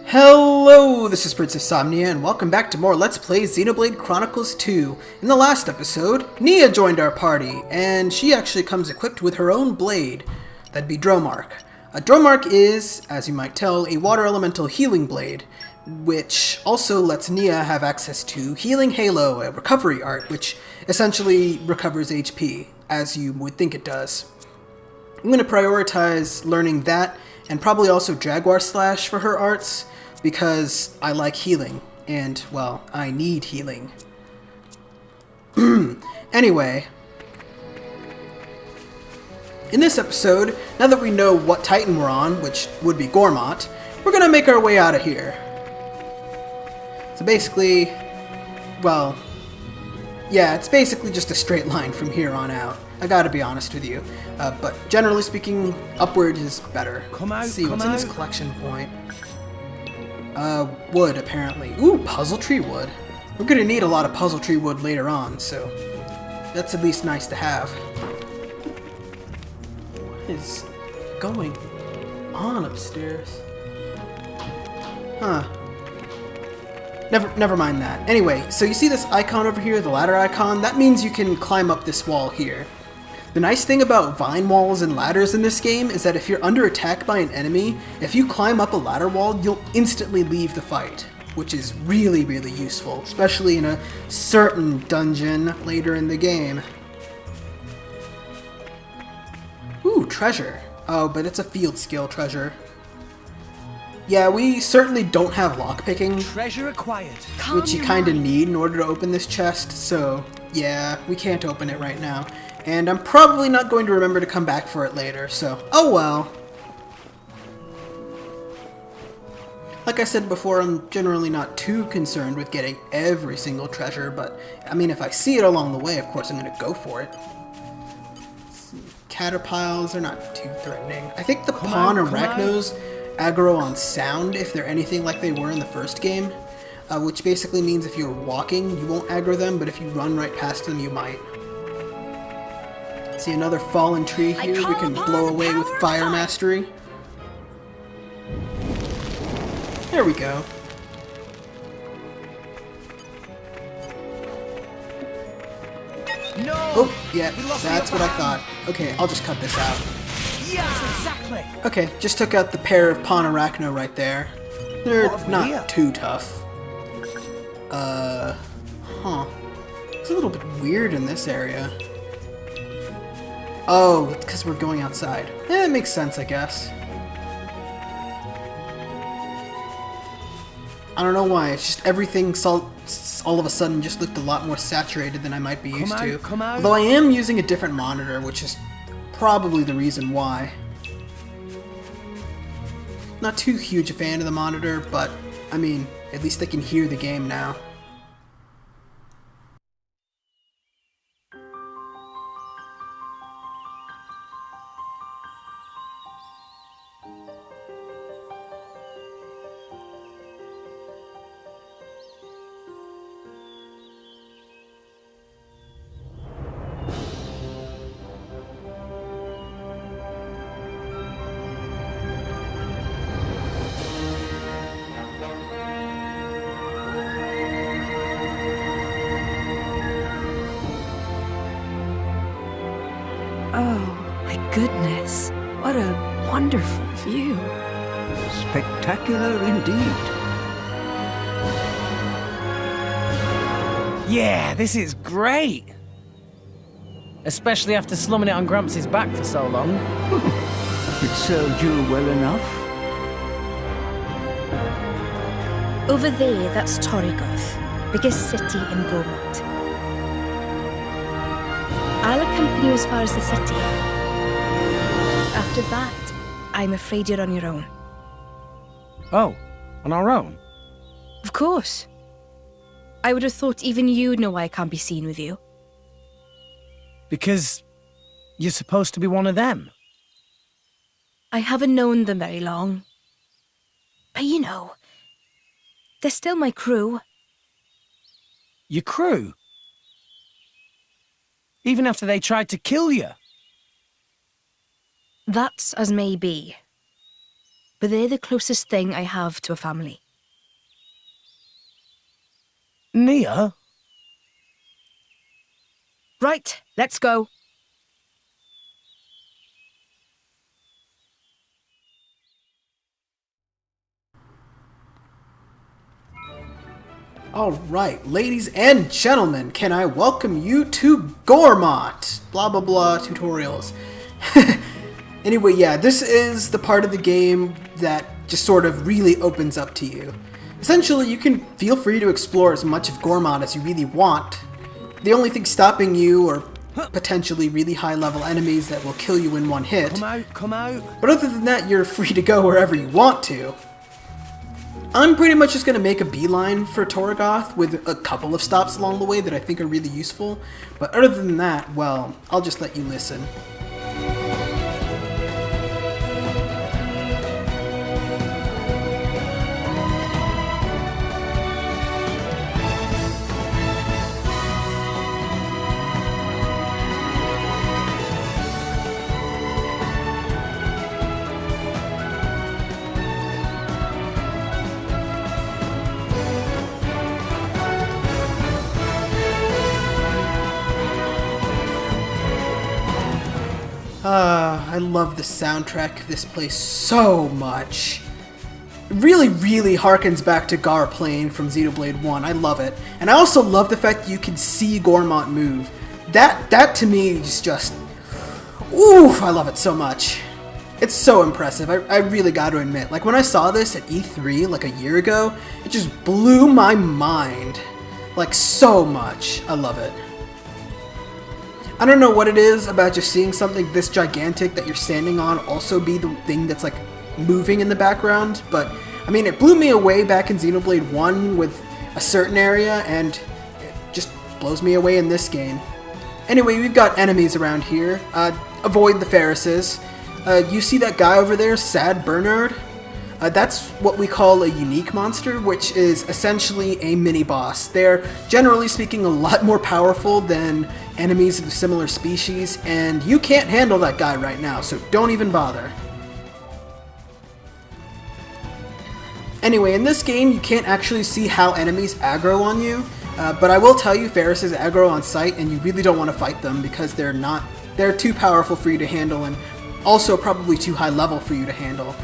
Hello, this is Princess Somnia, and welcome back to more Let's Play Xenoblade Chronicles 2. In the last episode, Nia joined our party, and she actually comes equipped with her own blade. That'd be Dromark. A Dromark is, as you might tell, a water elemental healing blade, which also lets Nia have access to Healing Halo, a recovery art, which essentially recovers HP, as you would think it does. I'm going to prioritize learning that, and probably also Jaguar Slash for her arts, because I like healing, and, well, I need healing. Anyway, in this episode, now that we know what Titan we're on, which would be Gormott, we're gonna make our way out of here. So basically, well, yeah, it's basically just a straight line from here on out. I gotta be honest with you. But generally speaking, upward is better. Let's see, what's in this collection point? Wood, apparently. Ooh, puzzle tree wood. We're gonna need a lot of puzzle tree wood later on, so that's at least nice to have. What is going on upstairs? Huh. Never mind that. Anyway, so you see this icon over here, the ladder icon? That means you can climb up this wall here. The nice thing about vine walls and ladders in this game is that if you're under attack by an enemy, if you climb up a ladder wall, you'll instantly leave the fight, which is really, really useful, especially in a certain dungeon later in the game. Ooh, treasure. Oh, but it's a field skill treasure. Yeah, we certainly don't have lockpicking, treasure acquired, which you kinda need in order to open this chest, so yeah, we can't open it right now. And I'm probably not going to remember to come back for it later, so oh well. Like I said before, I'm generally not too concerned with getting every single treasure, but I mean, if I see it along the way, of course I'm gonna go for it. Caterpiles are not too threatening. I think the pawn arachnos aggro on sound if they're anything like they were in the first game, which basically means if you're walking, you won't aggro them, but if you run right past them, you might. See another fallen tree here we can blow away with fire mastery. There we go. No! Oh, yeah, that's what I thought. Okay, I'll just cut this out. Yes, exactly. Okay, just took out the pair of pawn arachno right there. They're not too tough. Huh. It's a little bit weird in this area. Oh, it's because we're going outside. It makes sense, I guess. I don't know why, it's just everything all of a sudden just looked a lot more saturated than I might be used to. Although I am using a different monitor, which is probably the reason why. Not too huge a fan of the monitor, but, I mean, at least I can hear the game now. Oh, my goodness. What a wonderful view. Spectacular indeed. Yeah, this is great. Especially after slumming it on Gramps' back for so long. It served you well enough. Over there, that's Torrigoth, biggest city in Gormott. I'll accompany you as far as the city. After that, I'm afraid you're on your own. Oh, on our own? Of course. I would have thought even you'd know why I can't be seen with you. Because you're supposed to be one of them. I haven't known them very long. But you know, they're still my crew. Your crew? Even after they tried to kill you? That's as may be. but they're the closest thing I have to a family. Nia? Right, let's go. Alright, ladies and gentlemen, can I welcome you to Gormott? Blah blah blah tutorials. Anyway, yeah, this is the part of the game that just sort of really opens up to you. Essentially, you can feel free to explore as much of Gormott as you really want. The only thing stopping you are potentially really high level enemies that will kill you in one hit. Come out. But other than that, you're free to go wherever you want to. I'm pretty much just going to make a beeline for Torgoth with a couple of stops along the way that I think are really useful. But other than that, well, I'll just let you listen. I love the soundtrack of this place so much. It really, really harkens back to Gar playing from Xenoblade 1. I love it. And I also love the fact that you can see Gormott move. That to me is just... oof, I love it so much. It's so impressive, I really gotta admit. Like, when I saw this at E3, like a year ago, it just blew my mind. Like, so much. I love it. I don't know what it is about just seeing something this gigantic that you're standing on also be the thing that's like moving in the background, but I mean, it blew me away back in Xenoblade 1 with a certain area, and it just blows me away in this game. Anyway, we've got enemies around here. Avoid the Ferrises. You see that guy over there, Sad Bernard? That's what we call a unique monster, which is essentially a mini-boss. They're, generally speaking, a lot more powerful than enemies of similar species, and you can't handle that guy right now, so don't even bother. Anyway, in this game, you can't actually see how enemies aggro on you, but I will tell you, Ferrises aggro on sight, and you really don't want to fight them because they're too powerful for you to handle, and also probably too high level for you to handle.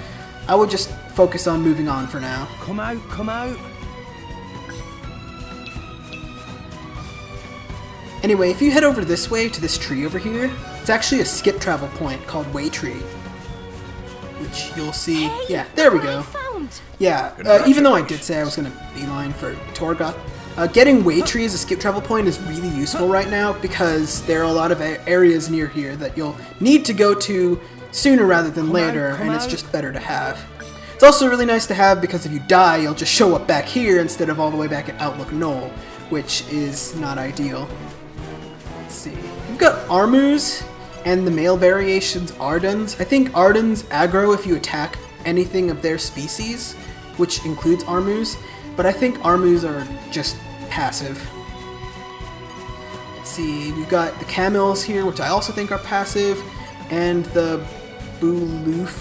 I would just focus on moving on for now. Come out. Anyway, if you head over this way to this tree over here, it's actually a skip travel point called Way Tree, which you'll see. Hey, yeah, there we go. Found. Yeah, even though I did say I was going to beeline for Torgoth, getting Way Tree as a skip travel point is really useful right now because there are a lot of areas near here that you'll need to go to sooner rather than later, and it's just better to have. It's also really nice to have because if you die, you'll just show up back here instead of all the way back at Outlook Knoll, which is not ideal. Let's see. We've got Armus and the male variations Ardens. I think Ardens aggro if you attack anything of their species, which includes Armus, but I think Armus are just passive. Let's see, we've got the Camels here, which I also think are passive, and the Bulufo?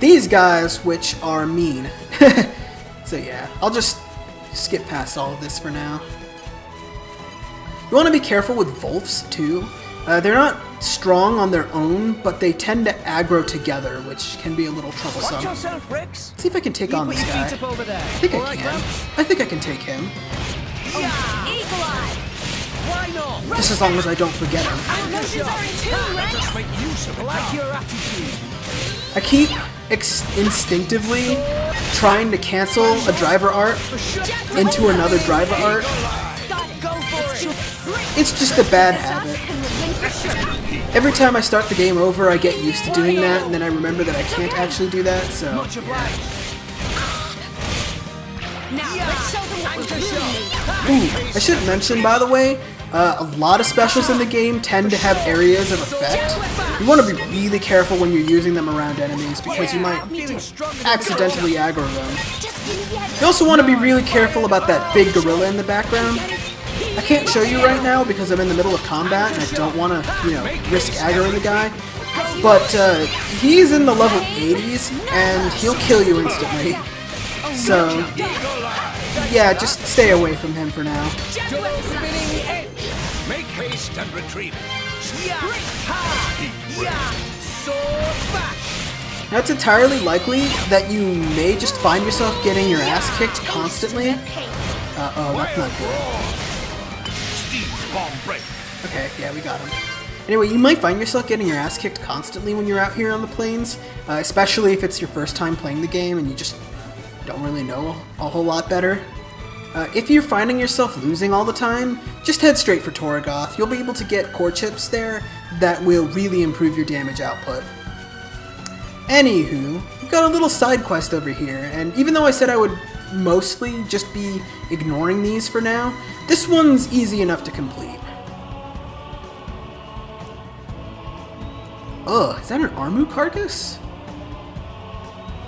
These guys, which are mean. So yeah, I'll just skip past all of this for now. You want to be careful with Volfs too. They're not strong on their own, but they tend to aggro together, which can be a little troublesome. Watch yourself, Rex. Let's see if I can take on this guy. I think I can. I think I can take him. Eagle Eye. Why not? Just as long as I don't forget him. Our emotions are in tune, Rex. Just make use of it. Like your attitude. I keep instinctively trying to cancel a driver art into another driver art. It's just a bad habit. Every time I start the game over, I get used to doing that, and then I remember that I can't actually do that, so yeah. Ooh, I should mention, by the way, a lot of specials in the game tend to have areas of effect. You want to be really careful when you're using them around enemies because you might accidentally aggro them. You also want to be really careful about that big gorilla in the background. I can't show you right now because I'm in the middle of combat and I don't want to, risk aggroing the guy. But he's in the level 80s, and he'll kill you instantly. So, yeah, just stay away from him for now. Spinning edge. Make haste and retrieve it. Sword back. Now, it's entirely likely that you may just find yourself getting your ass kicked constantly. Uh-oh, that's not good. Steve's bomb break. Okay, yeah, we got him. Anyway, you might find yourself getting your ass kicked constantly when you're out here on the plains, especially if it's your first time playing the game and you just don't really know a whole lot better. If you're finding yourself losing all the time, just head straight for Torgoth. You'll be able to get core chips there that will really improve your damage output. Anywho, we've got a little side quest over here, and even though I said I would mostly just be ignoring these for now, this one's easy enough to complete. Ugh, is that an Armu carcass?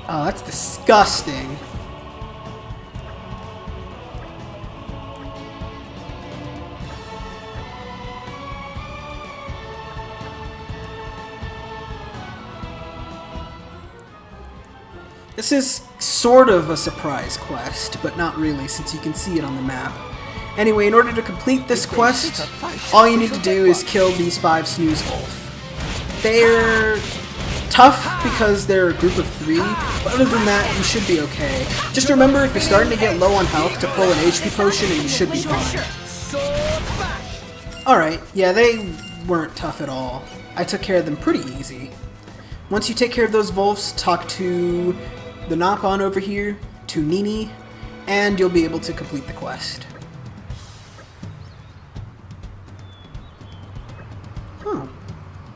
Oh, that's disgusting. This is sort of a surprise quest, but not really since you can see it on the map. Anyway, in order to complete this quest, all you need to do is kill these 5 Snooze Wolf. They're tough because they're a group of 3, but other than that, you should be okay. Just remember, if you're starting to get low on health, to pull an HP potion and you should be fine. Alright, yeah, they weren't tough at all. I took care of them pretty easy. Once you take care of those Wolves, talk to the Nopon over here, to Nini, and you'll be able to complete the quest. Huh.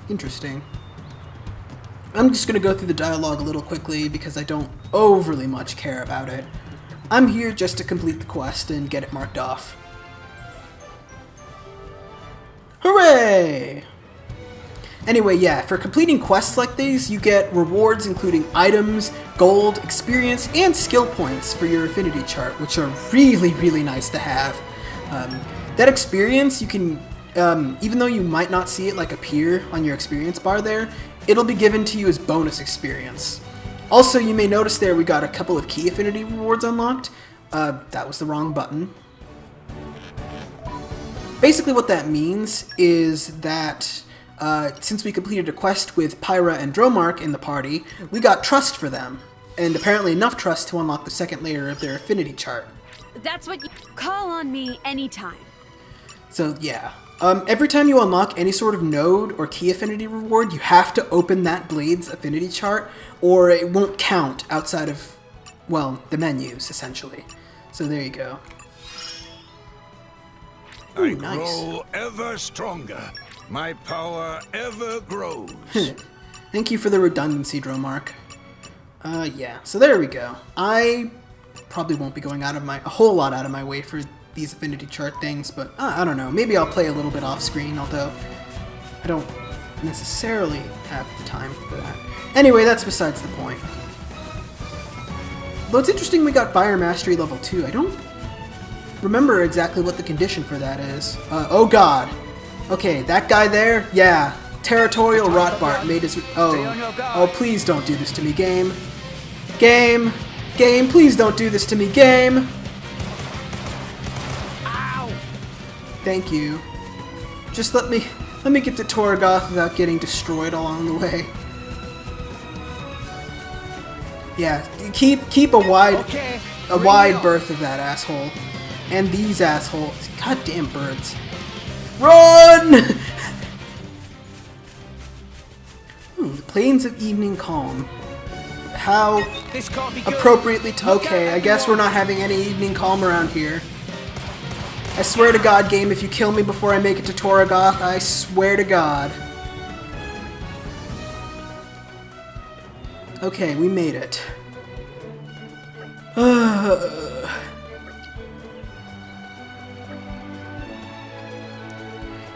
Interesting. I'm just going to go through the dialogue a little quickly because I don't overly much care about it. I'm here just to complete the quest and get it marked off. Hooray! Anyway, yeah, for completing quests like these, you get rewards including items, gold, experience, and skill points for your affinity chart, which are really, really nice to have. That experience, you can, even though you might not see it like appear on your experience bar there, it'll be given to you as bonus experience. Also, you may notice there we got a couple of key affinity rewards unlocked. That was the wrong button. Basically what that means is that since we completed a quest with Pyra and Dromark in the party, we got trust for them, and apparently enough trust to unlock the second layer of their affinity chart. That's what you call on me anytime. So yeah, every time you unlock any sort of node or key affinity reward, you have to open that blade's affinity chart, or it won't count outside of, well, the menus, essentially. So there you go. Ooh, I nice. grow ever stronger. My power ever grows. Thank you for the redundancy, Dromark. Yeah, so there we go. I probably won't be going a whole lot out of my way for these affinity chart things, but I don't know. Maybe I'll play a little bit off screen, although I don't necessarily have the time for that. Anyway, that's besides the point. Though it's interesting we got Fire Mastery level 2. I don't remember exactly what the condition for that is. Oh god. Okay, that guy there? Yeah. Territorial Rotbart made his... Oh, please don't do this to me, game. Game, please don't do this to me, game. Ow! Thank you. Just let me get to Torgoth without getting destroyed along the way. Yeah, keep a wide berth of that asshole. And these assholes. Goddamn birds. Run! The Plains of Evening Calm. How This can't be good. appropriately okay, I guess we're not having any evening calm around here. I swear to God, game, if you kill me before I make it to Torgoth, I swear to God. Okay, we made it.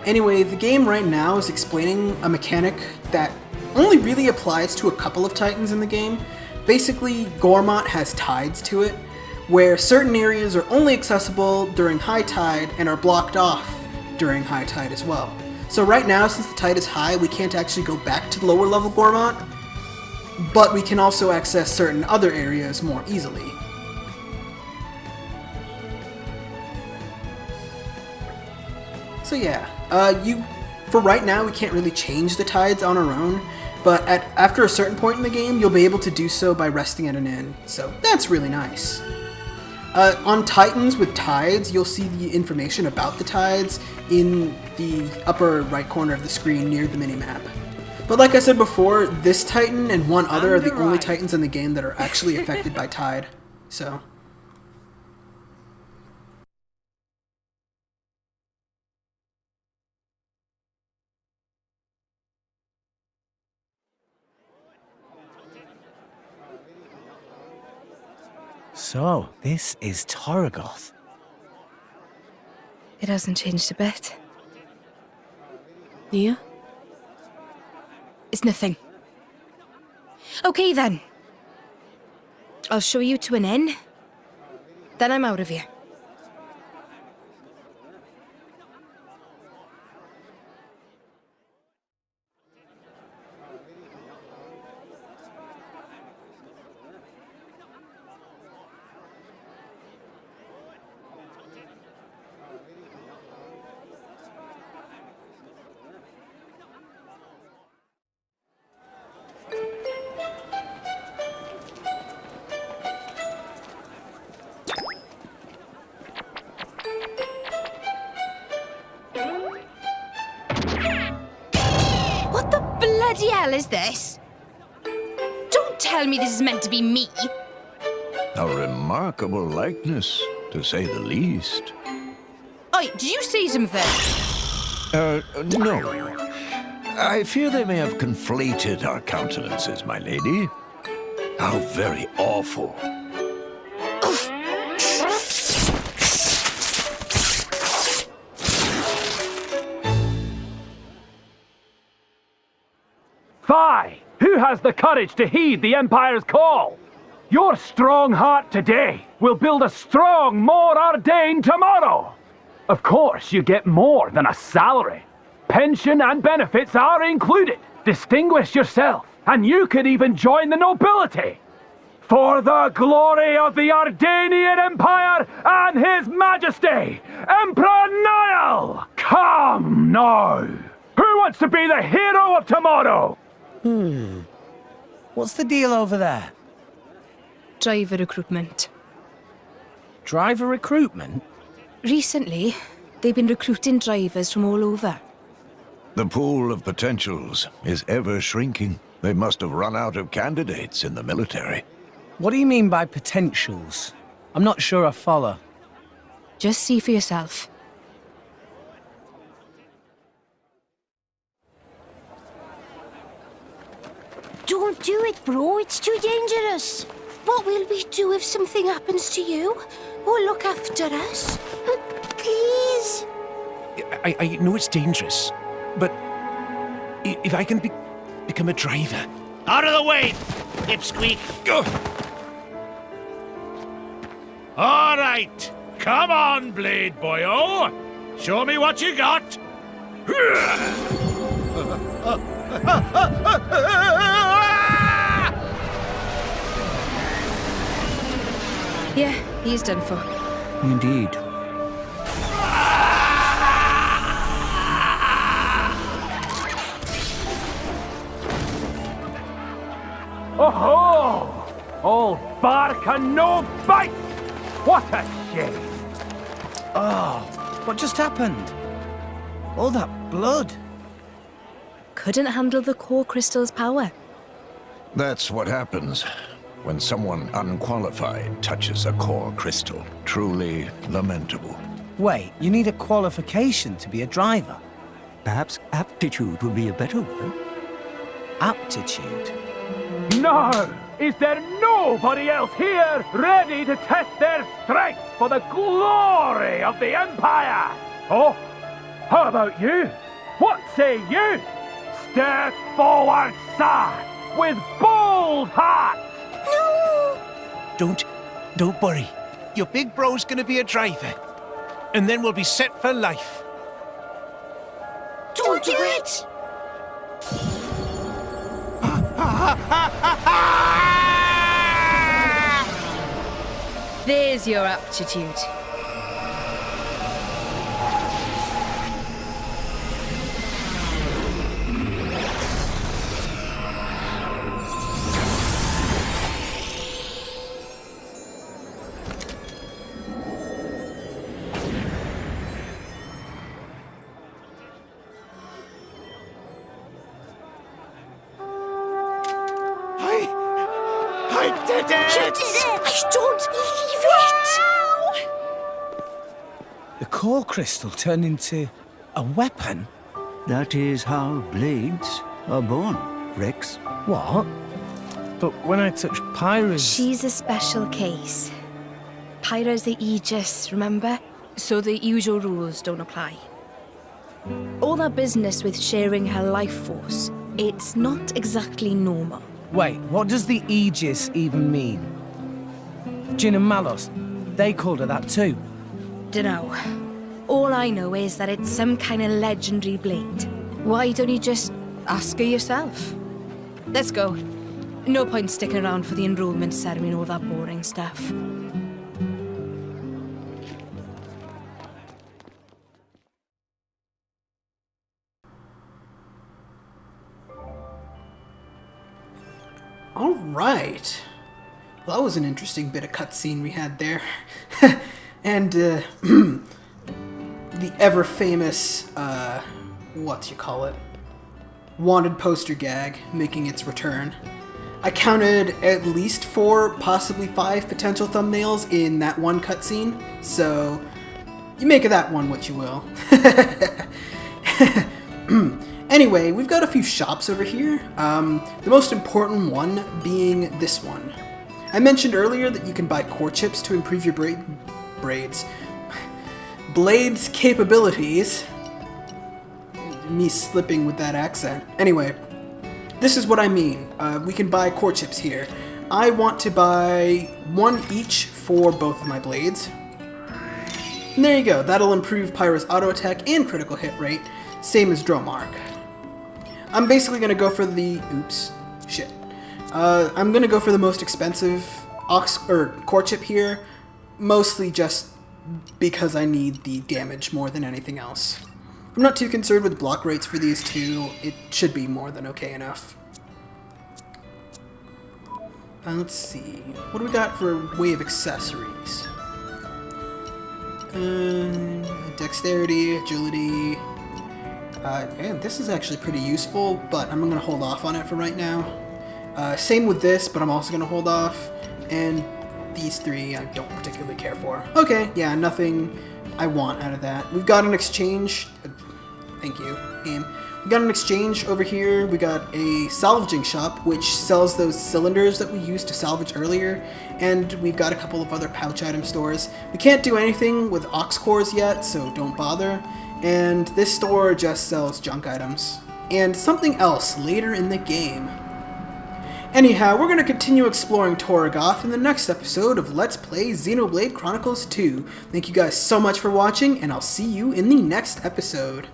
Anyway, the game right now is explaining a mechanic that only really applies to a couple of Titans in the game. Basically, Gormott has tides to it, where certain areas are only accessible during high tide and are blocked off during high tide as well. So right now, since the tide is high, we can't actually go back to the lower level Gormott, but we can also access certain other areas more easily. So yeah, for right now, we can't really change the tides on our own, but after a certain point in the game, you'll be able to do so by resting at an inn, so that's really nice. On Titans with tides, you'll see the information about the tides in the upper right corner of the screen near the minimap. But like I said before, this Titan and one other are the only Titans in the game that are actually affected by tide, so... So, this is Torgoth. It hasn't changed a bit. Nia? It's nothing. Okay then. I'll show you to an inn. Then I'm out of here. What the bloody hell is this? Don't tell me this is meant to be me. A remarkable likeness, to say the least. Oi, did you see something? No. I fear they may have conflated our countenances, my lady. How very awful. Fie! Who has the courage to heed the Empire's call? Your strong heart today will build a strong, more ordained tomorrow. Of course, you get more than a salary. Pension and benefits are included. Distinguish yourself, and you could even join the nobility. For the glory of the Ardanian Empire and His Majesty, Emperor Niall! Come now! Who wants to be the hero of tomorrow? What's the deal over there? Driver recruitment. Driver recruitment? Recently, they've been recruiting drivers from all over. The pool of potentials is ever shrinking. They must have run out of candidates in the military. What do you mean by potentials? I'm not sure I follow. Just see for yourself. Don't do it, bro. It's too dangerous. What will we do if something happens to you? Or look after us? Please. I know it's dangerous, but if I can become a driver... Out of the way, Pipsqueak! Go! All right, come on, Blade Boyo. Show me what you got. Yeah, he's done for. Indeed. Oh-ho! All bark and no bite! What a shame! Oh, what just happened? All that blood. Couldn't handle the core crystal's power. That's what happens when someone unqualified touches a core crystal. Truly lamentable. Wait, you need a qualification to be a driver? Perhaps aptitude would be a better word. Aptitude? No! Is there nobody else here ready to test their strength for the glory of the Empire? Oh, how about you? What say you? Step forward, sir, with bold heart! Don't worry. Your big bro's gonna be a driver. And then we'll be set for life. Do Don't do it! There's your aptitude. I did it! You did it! I don't believe it! The core crystal turned into a weapon? That is how blades are born, Rex. What? But when I touched Pyra's... She's a special case. Pyra's the Aegis, remember? So the usual rules don't apply. All that business with sharing her life force, it's not exactly normal. Wait, what does the Aegis even mean? Jin and Malos, they called her that too. Dunno. All I know is that it's some kind of legendary blade. Why don't you just ask her yourself? Let's go. No point sticking around for the enrollment ceremony and all that boring stuff. All right. Well, that was an interesting bit of cutscene we had there. And the ever famous, wanted poster gag making its return. I counted at least 4, possibly 5 potential thumbnails in that one cutscene, so you make of that one what you will. Anyway, we've got a few shops over here, the most important one being this one. I mentioned earlier that you can buy core chips to improve your Blade's capabilities. Me slipping with that accent. Anyway, this is what I mean. We can buy core chips here. I want to buy 1 each for both of my blades. And there you go. That'll improve Pyra's auto attack and critical hit rate, same as Dromark. I'm basically gonna go for the I'm gonna go for the most expensive core chip here, mostly just because I need the damage more than anything else. I'm not too concerned with block rates for these two. It should be more than okay enough. Let's see. What do we got for way of accessories? Dexterity, agility. And this is actually pretty useful, but I'm going to hold off on it for right now. Same with this, but I'm also going to hold off. And these 3 I don't particularly care for. Okay, yeah, nothing I want out of that. We've got an exchange. Thank you, game. We got an exchange over here. We got a salvaging shop, which sells those cylinders that we used to salvage earlier. And we've got a couple of other pouch item stores. We can't do anything with ox cores yet, so don't bother. And this store just sells junk items. And something else later in the game. Anyhow, we're going to continue exploring Torgoth in the next episode of Let's Play Xenoblade Chronicles 2. Thank you guys so much for watching, and I'll see you in the next episode.